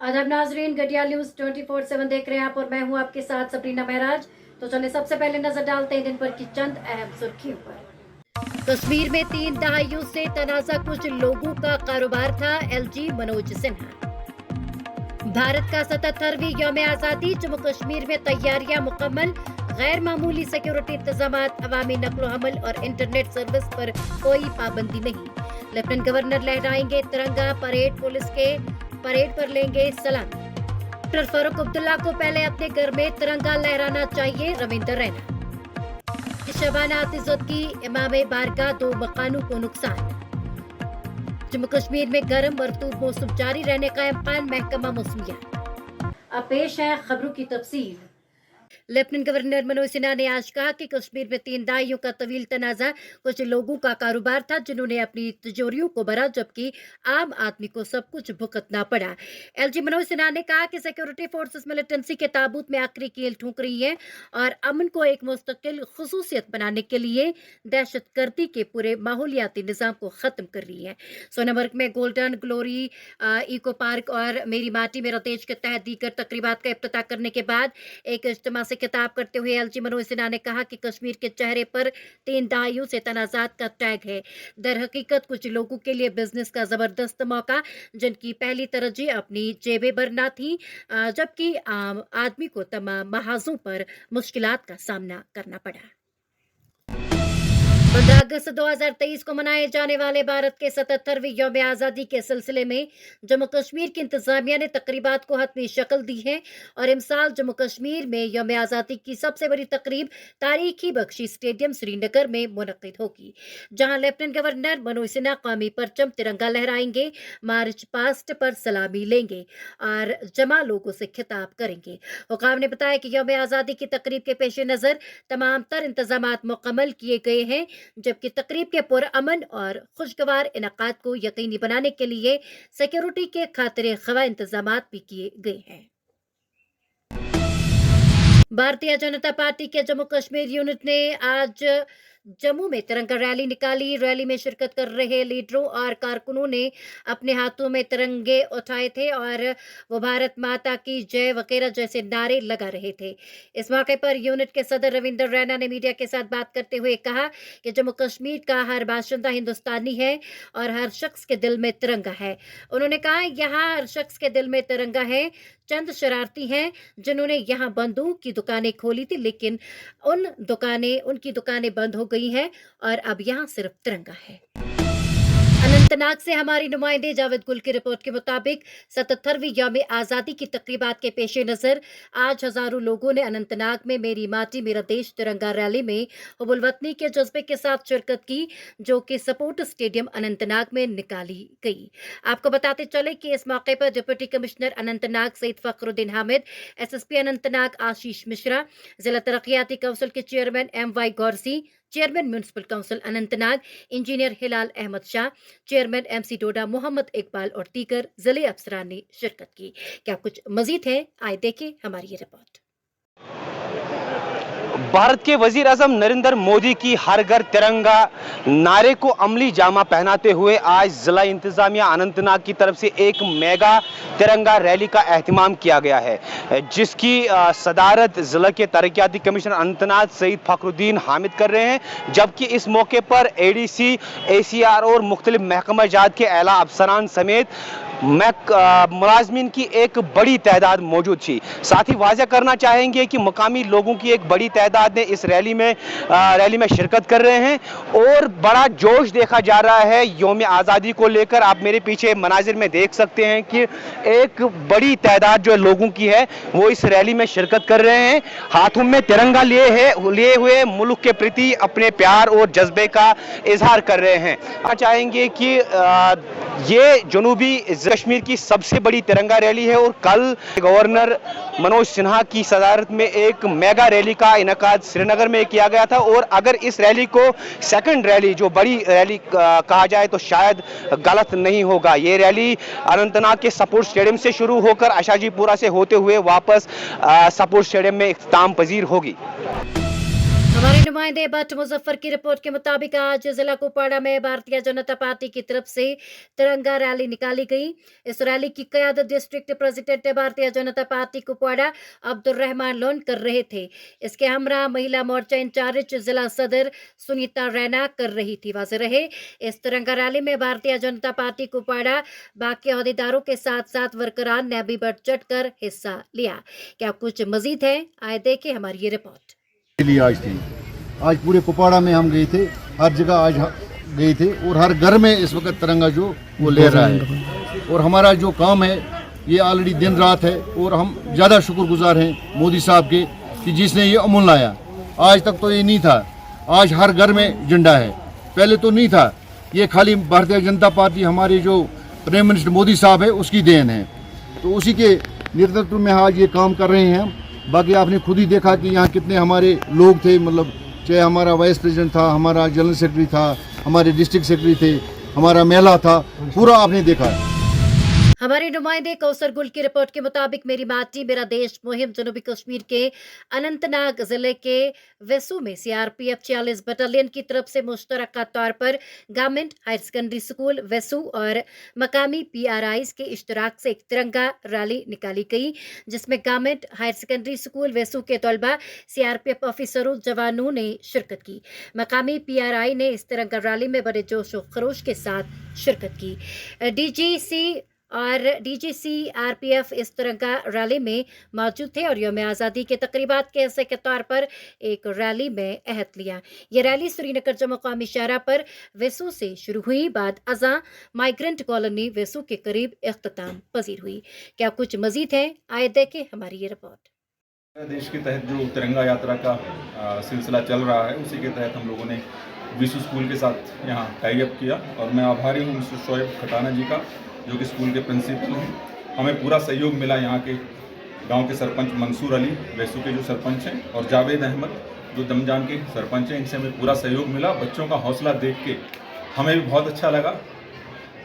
आदाब नाजरीन, गडियाल न्यूज 24/7 देख रहे हैं आप और मैं हूं आपके साथ सब्रीना महराज। तो चलिए सबसे पहले नजर डालते हैं दिन भर की चंद अहम सुर्खियों पर। कश्मीर में 3 दहाइयों से तनाज़ा कुछ लोगों का कारोबार था, एलजी मनोज सिन्हा। भारत का 77वीं यौम आज़ादी, जम्मू कश्मीर में तैयारियां मुकम्मल, गैर मामूली सिक्योरिटी इंतजामात, अवामी नकलो हमल और इंटरनेट सर्विस पर कोई पाबंदी नहीं। लेफ्टिनेंट गवर्नर लहराएंगे तिरंगा, परेड पर लेंगे सलामी। डॉक्टर फारूक अब्दुल्ला को पहले अपने घर में तिरंगा लहराना चाहिए, रविंदर रैना। शबाना आतिज़त की इमाम बारगाह 2 मकानों को नुकसान। जम्मू कश्मीर में गर्म मरतूब मौसम जारी रहने का इम्कान, महकमा मौसमियात। अब पेश है खबरों की तफसील। लेफ्टिनेंट गवर्नर मनोज सिन्हा ने आज कहा कि कश्मीर में 3 दहाइयों का तवील तनाज़ा कुछ लोगों का कारोबार था, जिन्होंने अपनी तिजोरियों को भरा, जबकि आम आदमी को सब कुछ भुगतना पड़ा। एलजी मनोज सिन्हा ने कहा कि सिक्योरिटी फोर्सेस मिलिटेंसी के ताबूत में आखिरी कील ठोक रही है और अमन को एक मुस्तकिल खुसूसियत बनाने के लिए दहशतगर्दी के पूरे माहौलियाती निज़ाम को ख़त्म कर रही है। सोनामर्ग में गोल्डन ग्लोरी इको पार्क और मेरी माटी मेरा देश के तहत दीगर तकरीबात का इफ्तिताह करने के बाद एक इज्तिमा से खिताब करते हुए एलजी मनोज सिन्हा ने कहा कि कश्मीर के चेहरे पर 3 दहाइयों से तनाज़ात का टैग है। दर हकीकत कुछ लोगों के लिए बिजनेस का जबरदस्त मौका, जिनकी पहली तरजीह अपनी जेबें भरना थी, जबकि आम आदमी को तमाम महाजों पर मुश्किलात का सामना करना पड़ा। 15 अगस्त 2023 को मनाए जाने वाले भारत के 77वीं यौम आज़ादी के सिलसिले में जम्मू कश्मीर की इंतजामिया ने तकरीबात को हतमी शक्ल दी है और इमसाल जम्मू कश्मीर में यौम आज़ादी की सबसे बड़ी तकरीब तारीखी बख्शी स्टेडियम श्रीनगर में मुनक्किद होगी, जहां लेफ्टिनेंट गवर्नर मनोज सिन्हा कौमी परचम तिरंगा लहराएंगे, मार्च पास्ट पर सलामी लेंगे और जमा लोगों से खिताब करेंगे। हुकाम ने बताया कि यौम आज़ादी की तकरीब के पेश नज़र तमाम तर इंतजामात मुकम्मल किए गए हैं, जबकि तकरीब के पुरअमन और खुशगवार इनकाद को यकीनी बनाने के लिए सिक्योरिटी के खातिर खवा इंतजामात भी किए गए हैं। भारतीय जनता पार्टी के जम्मू कश्मीर यूनिट ने आज जम्मू में तिरंगा रैली निकाली। रैली में शिरकत कर रहे लीडरों और कारकुनों ने अपने हाथों में तिरंगे उठाए थे और वो भारत माता की जय वगैरह जैसे नारे लगा रहे थे। इस मौके पर यूनिट के सदर रविंदर रैना ने मीडिया के साथ बात करते हुए कहा कि जम्मू कश्मीर का हर बाशिंदा हिंदुस्तानी है और हर शख्स के दिल में तिरंगा है। उन्होंने कहा, यहाँ हर शख्स के दिल में तिरंगा है। चंद शरारती हैं जिन्होंने यहाँ बंदूक की दुकानें खोली थी, लेकिन उनकी दुकानें बंद हो गई हैं और अब यहाँ सिर्फ तिरंगा है। अनंतनाग से हमारी नुमाइंदे जावेद गुल की रिपोर्ट के मुताबिक 77वीं यौम आज़ादी की तकरीबात के पेश नज़र आज हजारों लोगों ने अनंतनाग में मेरी माटी मेरा देश तिरंगा रैली में हुब्बुल वतनी के जज्बे के साथ शिरकत की, जो कि सपोर्ट स्टेडियम अनंतनाग में निकाली गई। आपको बताते चले कि इस मौके पर deputy commissioner Anantnag Syed Fakhruddin Hamid, SSP Anantnag Ashish Mishra, जिला तरक्याती काउंसिल के chairman MY Gaursi, chairman municipal council Anantnag engineer Hilal Ahmad Shah, chairman MC Doda Mohammad Iqbal और दीगर जिले अफसरान ने शिरकत की। क्या कुछ मजीद है, आए देखें हमारी ये रिपोर्ट। भारत के वजीर आजम नरेंद्र मोदी की हर घर तिरंगा नारे को अमली जामा पहनाते हुए आज जिला इंतजामिया अनंतनाग की तरफ से एक मेगा तिरंगा रैली का एहतमाम किया गया है, जिसकी सदारत जिला के तरक्याती कमिश्नर अनंतनाग सईद फखरुद्दीन हामिद कर रहे हैं। जबकि इस मौके पर ADC, ACR और मुख्तलिफ महकमा जात के आला अफसरान समेत मुलाजमीन की एक बड़ी तादाद मौजूद थी। साथ ही वाज़ेह करना चाहेंगे कि मकामी लोगों की एक बड़ी तादाद ने इस रैली में शिरकत कर रहे हैं और बड़ा जोश देखा जा रहा है यौम आज़ादी को लेकर। आप मेरे पीछे मनाजिर में देख सकते हैं कि एक बड़ी तादाद जो लोगों की है वो इस रैली में शिरकत कर रहे हैं, हाथों में तिरंगा लिए हुए मुल्क के प्रति अपने प्यार और जज्बे का इजहार कर रहे हैं। आप चाहेंगे कि ये जनूबी कश्मीर की सबसे बड़ी तिरंगा रैली है और कल गवर्नर मनोज सिन्हा की सदारत में एक मेगा रैली का इनकाद श्रीनगर में किया गया था। और अगर इस रैली को सेकंड रैली, जो बड़ी रैली कहा जाए तो शायद गलत नहीं होगा। ये रैली अनंतनाग के सपोर्ट स्टेडियम से शुरू होकर आशाजीपुरा से होते हुए वापस सपोर्ट स्टेडियम में इख्तिताम पजीर होगी। हमारे नुमाइंदे भट्ट मुजफ्फर की रिपोर्ट के मुताबिक आज जिला कुपवाड़ा में भारतीय जनता पार्टी की तरफ से तिरंगा रैली निकाली गई। इस रैली की क़यादत district president Bharatiya Janata party Kupwara Abdul Rahman loan कर रहे थे। इसके हमरा महिला मोर्चा इंचार्ज जिला सदर सुनीता रैना कर रही थी। वाज़ेह रहे, इस तिरंगा रैली में भारतीय जनता पार्टी कुपवाड़ा बाकी अहदेदारों के साथ साथ वर्करान ने भी बढ़ चढ़ कर हिस्सा लिया। क्या कुछ मजीद है, आए देखे हमारी ये रिपोर्ट। लिए आज थी। आज पूरे कुपवाड़ा में हम गए थे, हर जगह आज गए थे और हर घर में इस वक्त तिरंगा जो वो ले रहा है। और हमारा जो काम है ये ऑलरेडी दिन रात है और हम ज़्यादा शुक्रगुजार हैं मोदी साहब के कि जिसने ये अमल लाया। आज तक तो ये नहीं था, आज हर घर में झंडा है, पहले तो नहीं था। ये खाली भारतीय जनता पार्टी हमारे जो प्राइम मिनिस्टर मोदी साहब है उसकी देन है, तो उसी के नेतृत्व में आज ये काम कर रहे हैं। बाकी आपने खुद ही देखा कि यहाँ कितने हमारे लोग थे, मतलब चाहे हमारा वाइस प्रेसिडेंट था, हमारा जनरल सेक्रेटरी था, हमारे डिस्ट्रिक्ट सेक्रेटरी थे, हमारा मेला था, पूरा आपने देखा है। हमारे नुमाइंदे कौसर गुल की रिपोर्ट के मुताबिक मेरी माटी मेरा देश मुहिम जनूबी कश्मीर के अनंतनाग जिले के वेसू में सीआरपीएफ 46 बटालियन की तरफ से मुश्तरका तौर पर government higher secondary school Vessu और मकामी पीआरआईज के इश्तराक से एक तिरंगा रैली निकाली गई, जिसमें government higher secondary school Vessu के तलबा सीआरपीएफ ऑफिसरों जवानों ने शिरकत की। मकामी पीआरआई ने इस तिरंगा रैली में बड़े जोश और खरोश के साथ शिरकत की। डीजीसी और डीजीसीआरपीएफ इस तिरंगा रैली में मौजूद थे और यौम आज़ादी के तकरीबात के हिस्से के तौर पर एक रैली में अहद लिया। ये रैली श्रीनगर जम्मू कौमी शाहरा पर वेसू से शुरू हुई, बाद अज़ा माइग्रेंट कॉलोनी वेसू के करीब इख्तिताम पजीर हुई। क्या कुछ मजीद है, आए देखे हमारी ये रिपोर्ट। देश के तहत जो तिरंगा यात्रा का सिलसिला चल रहा है, उसी के तहत हम लोगों ने विशु स्कूल के साथ यहाँ टाई अप किया और मैं आभारी हूँ मिस्टर शोएब खटाना जी का, जो कि स्कूल के प्रिंसिपल हैं। हमें पूरा सहयोग मिला यहाँ के गांव के सरपंच मंसूर अली वेसू के जो सरपंच हैं और जावेद अहमद जो दमजान के सरपंच हैं, इनसे हमें पूरा सहयोग मिला। बच्चों का हौसला देख के हमें भी बहुत अच्छा लगा,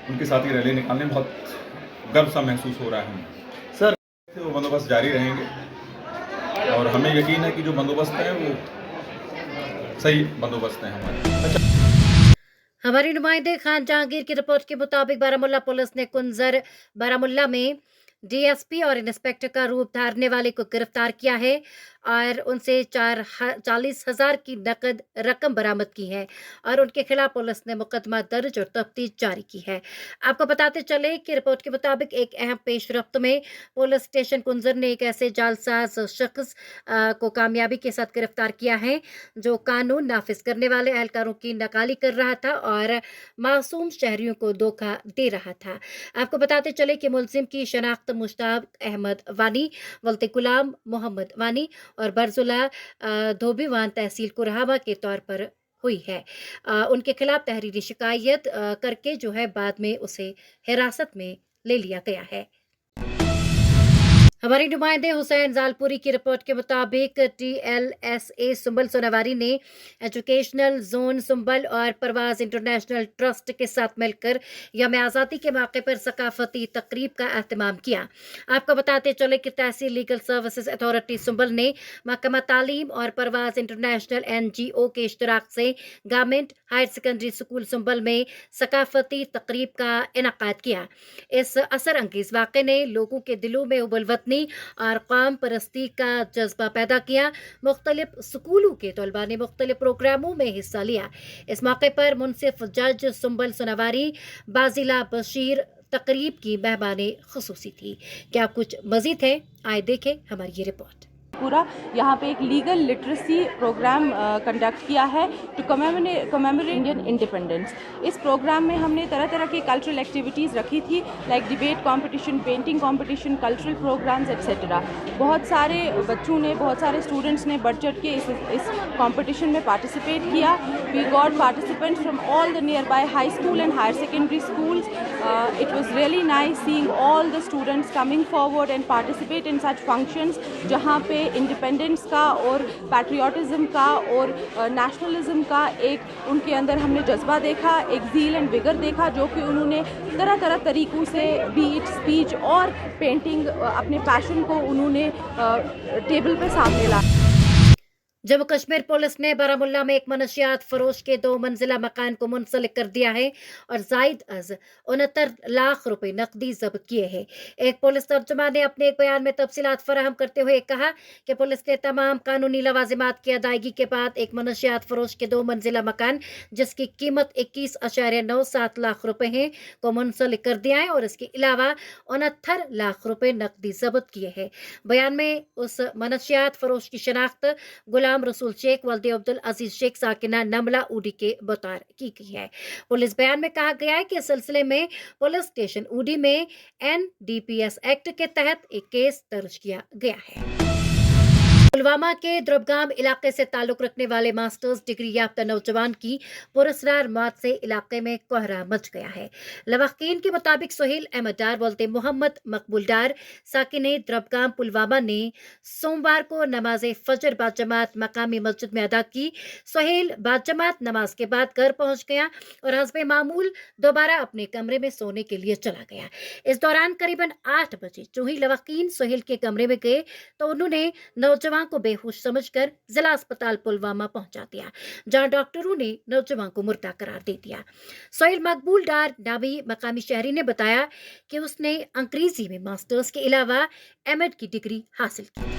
उनके साथ ही रैली निकालने में बहुत गर्व सा महसूस हो रहा है हमें। सर वो बंदोबस्त जारी रहेंगे और हमें यकीन है कि जो बंदोबस्त है वो सही बंदोबस्त है हमारे। हमारी नुमाइंदे खान जहांगीर की रिपोर्ट के मुताबिक बारामुल्ला पुलिस ने कुंजर बारामुल्ला में डीएसपी और इंस्पेक्टर का रूप धारने वाले को गिरफ्तार किया है और उनसे 40,000 की नकद रकम बरामद की है और उनके खिलाफ पुलिस ने मुकदमा दर्ज और तफ्तीश जारी की है। आपको बताते चले कि रिपोर्ट के मुताबिक एक अहम पेशरफ्त में पुलिस स्टेशन कुंजर ने एक ऐसे जालसाज शख्स को कामयाबी के साथ गिरफ्तार किया है जो कानून नाफिज करने वाले एहलकारों की नकाली कर रहा था और मासूम शहरियों को धोखा दे रहा था। आपको बताते चले कि मुलजिम की शनाख्त मुश्ताक अहमद वानी, वल्ते गुलाम मोहम्मद वानी और बरजुला धोबीवान तहसील कुरहावा के तौर पर हुई है। उनके खिलाफ तहरीरी शिकायत करके जो है बाद में उसे हिरासत में ले लिया गया है। हमारी नुमाइंदे हुसैन जालपुरी की रिपोर्ट के मुताबिक TLSA सुंबल सोनावारी ने एजुकेशनल जोन सुंबल और परवाज इंटरनेशनल ट्रस्ट के साथ मिलकर यौम आज़ादी के मौके पर सकाफती तकरीब का एहतमाम किया। आपको बताते चले कि तहसील लीगल सर्विसेज अथॉरिटी सुंबल ने महकमा तालीम और परवाज इंटरनेशनल NGO के इश्तराक से government higher secondary school Sumbal में सकाफती तकरीब का इनकाद किया। इस असर अंगेज वाक़े ने लोगों के दिलों में उबलवतनी और कौम परस्ती का जज्बा पैदा किया। मुख्तलिफ स्कूलों के तलबा ने मुख्तलिफ प्रोग्रामों में हिस्सा लिया। इस मौके पर मुनसिफ जज सुंबल सोनावारी बाजिला बशीर तकरीब की मेहमाने खुसूसी थी। क्या कुछ मजीद है, आए देखें हमारी ये रिपोर्ट। पूरा यहाँ पे एक लीगल लिटरेसी प्रोग्राम कंडक्ट किया है टू कमेमोरेट इंडियन इंडिपेंडेंस। इस प्रोग्राम में हमने तरह तरह की कल्चरल एक्टिविटीज़ रखी थी, like debate competition, painting competition, cultural programmes etcetera. बहुत सारे बच्चों ने, बहुत सारे स्टूडेंट्स ने बढ़ चढ़ के इस कंपटीशन में पार्टिसिपेट किया। We got participants from all the nearby high school and higher secondary schools. It was really nice seeing all the students coming forward and participate in such functions, जहाँ पे independence का और patriotism का और nationalism का एक उनके अंदर हमने जज्बा देखा, एक ज़ील एंड विगर देखा, जो कि उन्होंने तरह तरह तरीक़ों से बीट, स्पीच और पेंटिंग अपने पैशन को उन्होंने टेबल पे सामने लाया। जम्मू कश्मीर पुलिस ने बारामुल्ला में एक मनशियात फरोश के 2 मंजिला मकान को मुंसलिक कर दिया है और जायद अज 69 लाख रुपए नकदी जब्त किए हैं। एक पुलिस तर्जुमान ने अपने एक बयान में तफसीलात फराहम करते हुए कहा कि पुलिस ने तमाम कानूनी लवाजिमात की अदायगी के बाद एक मनशियात फरोश के 2 मंजिला मकान जिसकी कीमत 21.97 लाख रुपए है को मुंसलिक कर दिया है और इसके अलावा 69 लाख रुपए नकदी जब्त किए हैं। बयान में उस मनशियात फरोश की शनाख्त गुलाम रसूल शेख वल्दे अब्दुल अजीज शेख साकिना नमला उडी के बतौर की गई है। पुलिस बयान में कहा गया है कि इस सिलसिले में पुलिस स्टेशन उडी में NDPS एक्ट के तहत एक केस दर्ज किया गया है। पुलवामा के द्रबगाम इलाके से ताल्लुक रखने वाले मास्टर्स डिग्री याफ्ता नौजवान की पुरस्कार मौत से इलाके में कोहरा मच गया है। लवाहकीन के मुताबिक सोहेल अहमद डार बोलते मोहम्मद मकबूल डार साकिन द्रबगाम पुलवामा ने सोमवार को नमाज फजर बाजमात मकामी मस्जिद में अदा की। सोहेल बाजमात नमाज के बाद घर पहुंच गया और हस्बे मामूल दोबारा अपने कमरे में सोने के लिए चला गया। इस दौरान करीबन 8 बजे चूही लवाहकीन सोहेल के कमरे में गए तो उन्होंने नौजवान को बेहोश समझकर जिला अस्पताल पुलवामा पहुंचा दिया, जहां डॉक्टरों ने नौजवान को मुर्दा करार दे दिया। सोहेल मकबूल डार नामी मकामी शहरी ने बताया कि उसने अंग्रेजी में मास्टर्स के अलावा एमएड की डिग्री हासिल की।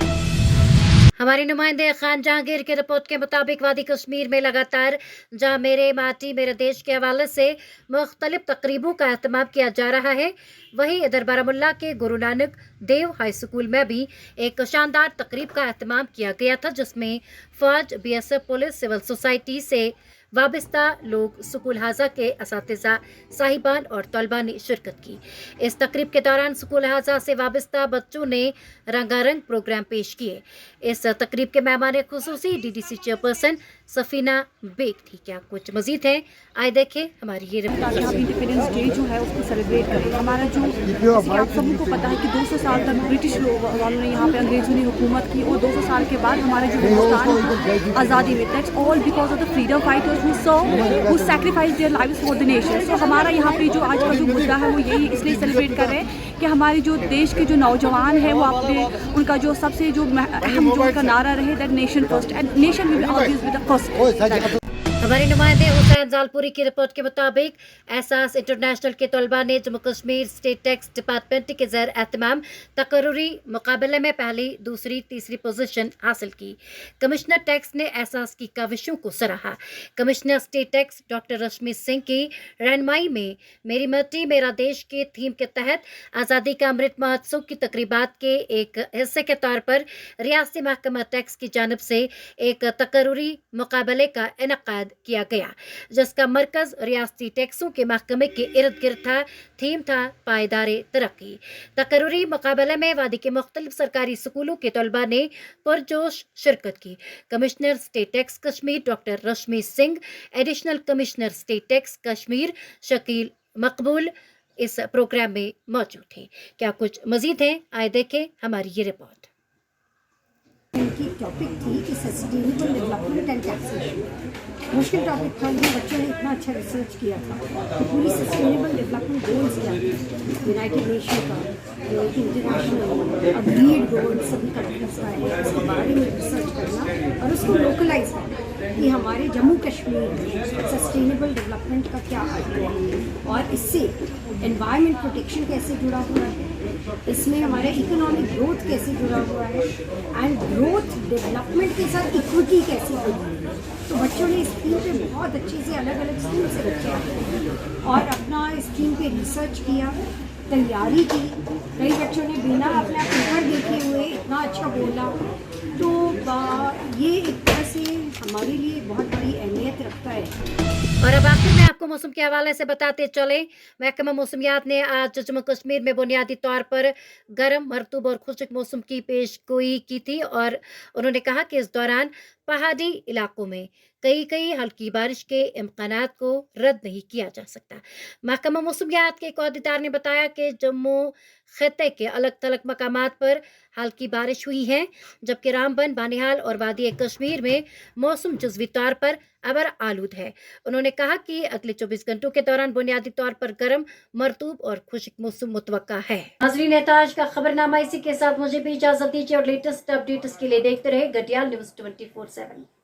हमारे नुमाइंदे खान जहांगीर की रिपोर्ट के मुताबिक वादी कश्मीर में लगातार जहां मेरे माटी मेरे देश के हवाले से मुख्तलिफ तकरीबों का एहतमाम किया जा रहा है, वहीं इधर बारामुल्ला के गुरु नानक देव हाई स्कूल में भी एक शानदार तकरीब का एहतमाम किया गया था, जिसमें फौज, BSF पुलिस, सिविल सोसाइटी से वाबस्ता लोग, स्कूल हाजा के असातिज़ा साहिबान और तलबा ने शिरकत की। इस तकरीब के दौरान स्कूल हाजा से वाबस्ता बच्चों ने रंगारंग प्रोग्राम पेश किए। इस तकरीब के मेहमान खुसूसी DDC चेयरपर्सन सफीना बेग थी। क्या कुछ मजीद है, आए देखें हमारी ये रिपोर्ट। इंडिपेंडेंस डे जो है उसको सेलिब्रेट करें। हमारा जो जैसे कि आप सभी को पता है कि 200 साल तक ब्रिटिश लोग वालों ने यहाँ पे अंग्रेजों ने हुकूमत की और 200 साल के बाद हमारे जो हिंदुस्तान आज़ादी में, that's all because of the freedom fighters who sacrifice their lives for the nation. So हमारा यहाँ पे जो आज का जो मुद्दा है वो यही इसलिए सेलिब्रेट कर रहे हैं कि हमारे जो देश के जो नौजवान हैं वो अपने उनका जो सबसे जो अहम जो उनका नारा रहे that nation first and nation will always be the first. हमारे नुमाइंदे हुसैन जालपुरी की रिपोर्ट के मुताबिक एहसास इंटरनेशनल के तलबा ने Jammu Kashmir state tax department के ज़र एहतमाम तकर्रुरी मुकाबले में पहली, दूसरी, तीसरी पोजीशन हासिल की। कमिश्नर टैक्स ने एहसास की काविशों को सराहा। Commissioner state tax doctor Rashmi Singh की रहनुमाई में मेरी मिट्टी मेरा देश के थीम के तहत आज़ादी का अमृत महोत्सव की तकरीबात के एक हिस्से के तौर पर रियासती महकमा टैक्स की जानिब से एक तकर्रुरी मुकाबले का इनेकाद किया गया, जिसका मरकज रियासती टैक्सों के महकमे के इर्द गिर्द था। थीम था पायदार तरक्की। तकर्रुरी मुकाबले में वादी के मुख्तलिफ सरकारी स्कूलों के तलबा ने पुरजोश शिरकत की। Commissioner state tax Kashmir doctor Rashmi Singh, additional commissioner state tax Kashmir Shakeel Maqbool इस प्रोग्राम में मौजूद थे। क्या कुछ मजीद है, आए देखें हमारी ये रिपोर्ट। इनकी टॉपिक थी कि सस्टेनेबल डेवलपमेंट एंड टैक्सेशन। मुश्किल टॉपिक था, लेकिन बच्चों ने इतना अच्छा रिसर्च किया था कि पूरी सस्टेनेबल डेवलपमेंट गोल्स क्या है, यूनाइटेड नेशन का जो इंटरनेशनल अग्रीड गोल सभी कंट्रीज का है, उसके बारे में रिसर्च करना और उसको लोकलाइज करना कि हमारे जम्मू कश्मीर में सस्टेनेबल डेवलपमेंट का क्या अर्थ है और इससे एनवायरनमेंट प्रोटेक्शन कैसे जुड़ा हुआ है, इसमें हमारा इकोनॉमिक ग्रोथ कैसे जुड़ा हुआ है एंड ग्रोथ डेवलपमेंट के साथ इक्विटी कैसे जुड़ी है। तो बच्चों ने इस थीम पे बहुत अच्छे से अलग अलग स्कूल से बच्चे आए और अपना इस थीम पे रिसर्च किया, तैयारी की। कई बच्चों ने बिना अपना पेपर देखे हुए इतना अच्छा बोला, तो ये एक तरह से हमारे लिए बहुत बड़ी अहमियत रखता है। और अब आखिर में आपको मौसम के हवाले से बताते चले। महकमा मौसमियात ने आज जम्मू कश्मीर में बुनियादी तौर पर गर्म, मरतूब और खुश्क मौसम की पेशगोई की थी और उन्होंने कहा कि इस दौरान पहाड़ी इलाकों में कई हल्की बारिश के इम्कानात को रद्द नहीं किया जा सकता। महकमा मौसमियात के एक अहदेदार ने बताया कि जम्मू खित्ते के अलग थलग मकामात पर हल्की बारिश हुई है, जबकि रामबन, बानिहाल और वादी कश्मीर में मौसम जुज़वी तौर पर अबर आलूद है। उन्होंने कहा कि अगले 24 घंटों के दौरान बुनियादी तौर पर गर्म, मरतूब और खुश्क मौसम मुतवक्का है। नाज़रीन, आज का खबरनामा इसी के साथ मुझे भी इजाजत दीजिए और लेटेस्ट अपडेट्स के लिए देखते रहे गडियाल न्यूज़ 24/7। 24/7.